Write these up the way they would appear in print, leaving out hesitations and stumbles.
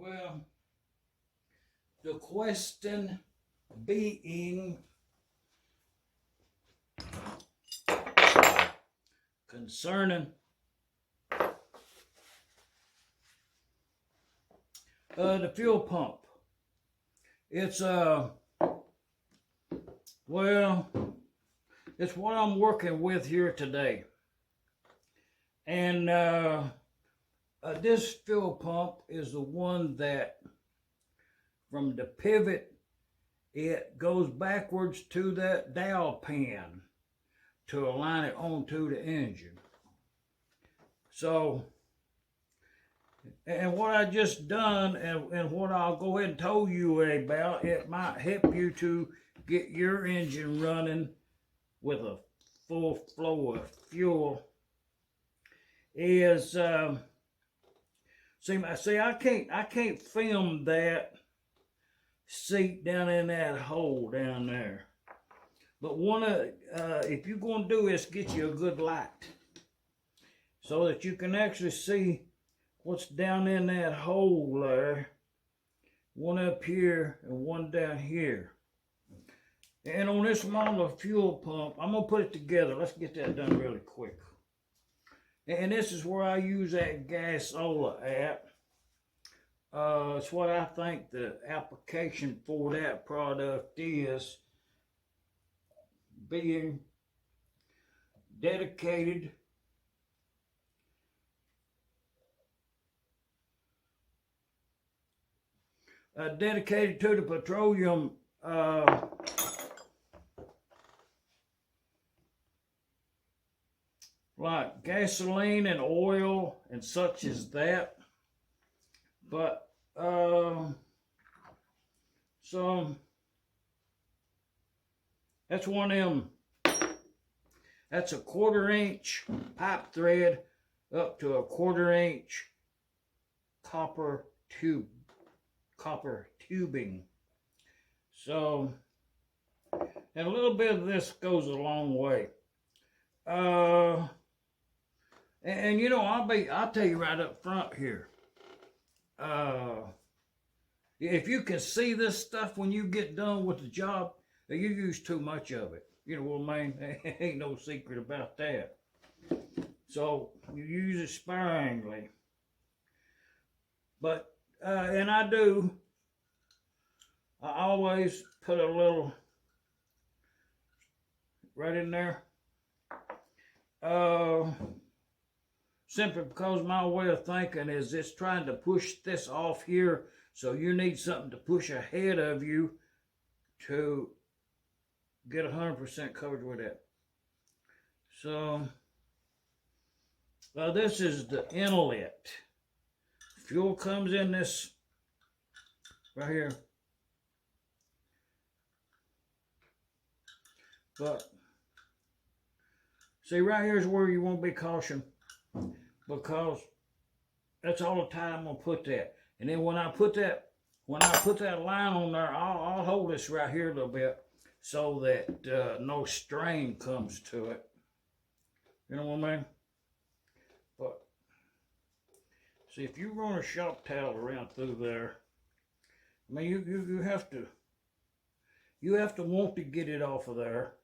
Well, the question being concerning the fuel pump. It's well, it's what I'm working with here today. And this fuel pump is the one that from the pivot, it goes backwards to that dowel pin to align it onto the engine. So, and what I just done and what I'll go ahead and tell you about, it might help you to get your engine running with a full flow of fuel, is see I can't film that seat down in that hole down there. But if you're going to do this, get you a good light so that you can actually see what's down in that hole there. One up here and one down here. And on this model fuel pump, I'm going to put it together. Let's get that done really quick. And this is where I use that Gasola app. It's what I think the application for that product is, being dedicated to the petroleum like gasoline and oil and such as that. But so that's one of them. That's a 1/4 inch pipe thread up to a 1/4 inch copper tubing. So, and a little bit of this goes a long way. And you know, I'll tell you right up front here. If you can see this stuff when you get done with the job, you use too much of it. You know what I mean? Ain't no secret about that. So you use it sparingly. But and I always put a little right in there. Simply because my way of thinking is it's trying to push this off here, so you need something to push ahead of you to get 100% coverage with it. So this is the inlet. Fuel comes in this right here. But see, right here is where you want to be cautious, because that's all the time I'm gonna put that. And then when I put that line on there, I'll hold this right here a little bit so that no strain comes to it. You know what I mean? But see, if you run a shop towel around through there, I mean, you have to want to get it off of there,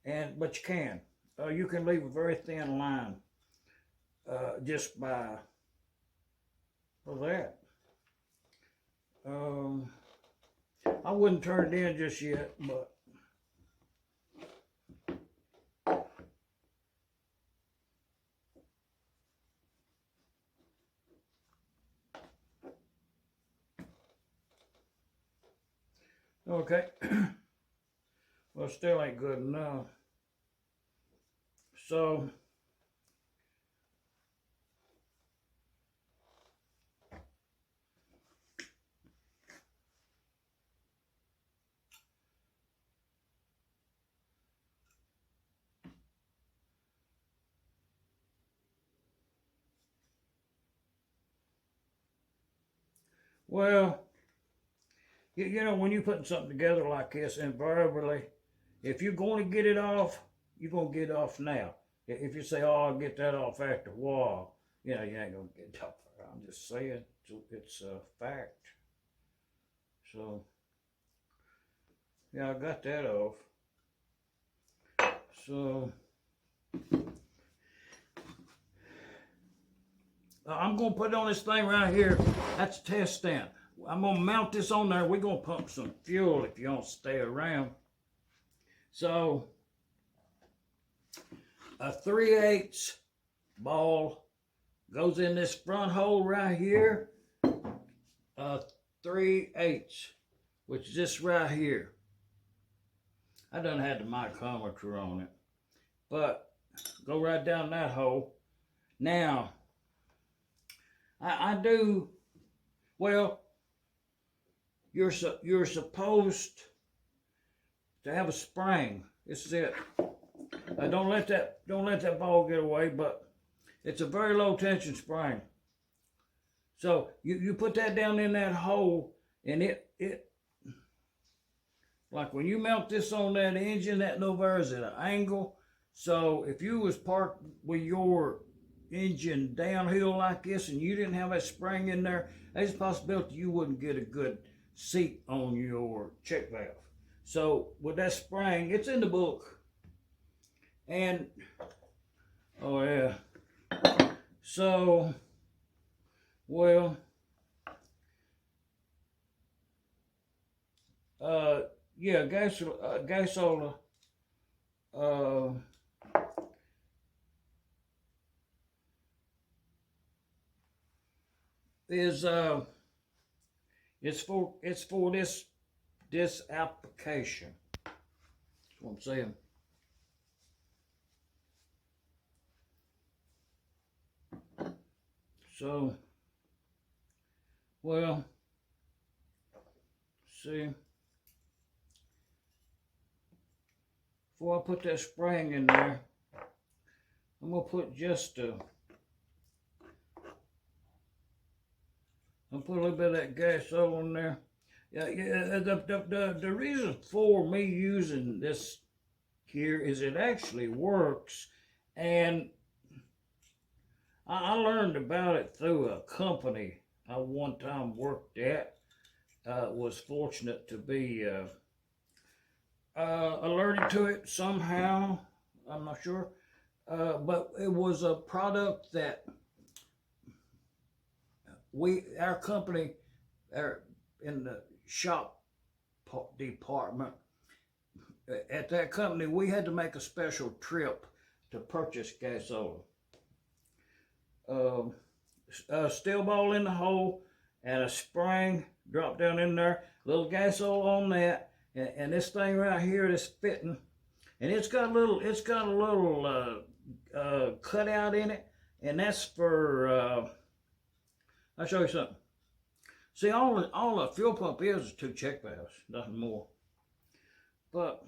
but you can. You can leave a very thin line just by that. I wouldn't turn it in just yet, but okay. Well, still ain't good enough. So well, you know, when you're putting something together like this, invariably, if you're going to get it off, you're going to get it off now. If you say, oh, I'll get that off after a while, you know, you ain't going to get it off I'm just saying, it's a fact. So, yeah, I got that off. So, I'm going to put it on this thing right here. That's a test stand. I'm going to mount this on there. We're going to pump some fuel if you don't stay around. So, a 3/8 ball goes in this front hole right here. 3/8, which is this right here. I done had the micrometer on it, but go right down that hole. Now, I do, well, you're supposed to have a spring. This is it. Don't let that ball get away, but it's a very low tension spring. So you put that down in that hole, and it like when you mount this on that engine, that Nova is at an angle. So if you was parked with your engine downhill like this and you didn't have that spring in there, there's a possibility you wouldn't get a good seat on your check valve. So with that spring, it's in the book. And, oh yeah. So, well, yeah, gas oil, is it's for this application. That's what I'm saying. So, well, see, before I put that spring in there, I'm gonna put I'll put a little bit of that gas oil in there. Yeah. The reason for me using this here is it actually works, and I learned about it through a company I one time worked at. Was fortunate to be alerted to it somehow. I'm not sure, but it was a product that our company, in the shop department at that company, we had to make a special trip to purchase gas oil. A steel ball in the hole and a spring drop down in there, little gas oil on that, and this thing right here, this fitting, and it's got a little cutout in it, and that's for I'll show you something. See, all a fuel pump is 2 check valves, nothing more. But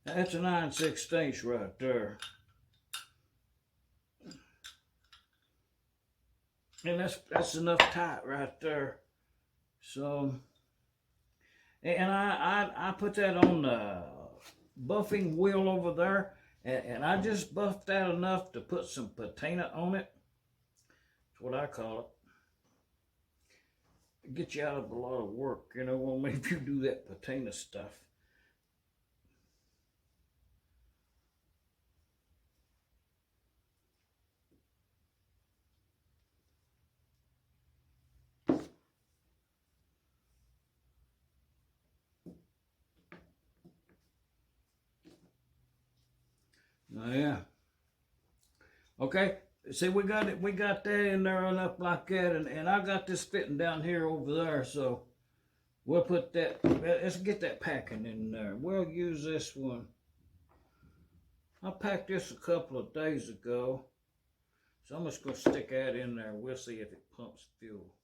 that's a 9/16 right there. And that's enough tight right there. So, and I put that on the buffing wheel over there, and I just buffed that enough to put some patina on it. That's what I call it. Get you out of a lot of work, you know, when if you do that patina stuff. Oh, yeah. Okay. See, we got that in there enough like that, and I got this fitting down here over there, so we'll put that. Let's get that packing in there. We'll use this one. I packed this a couple of days ago, so I'm just gonna stick that in there. We'll see if it pumps fuel.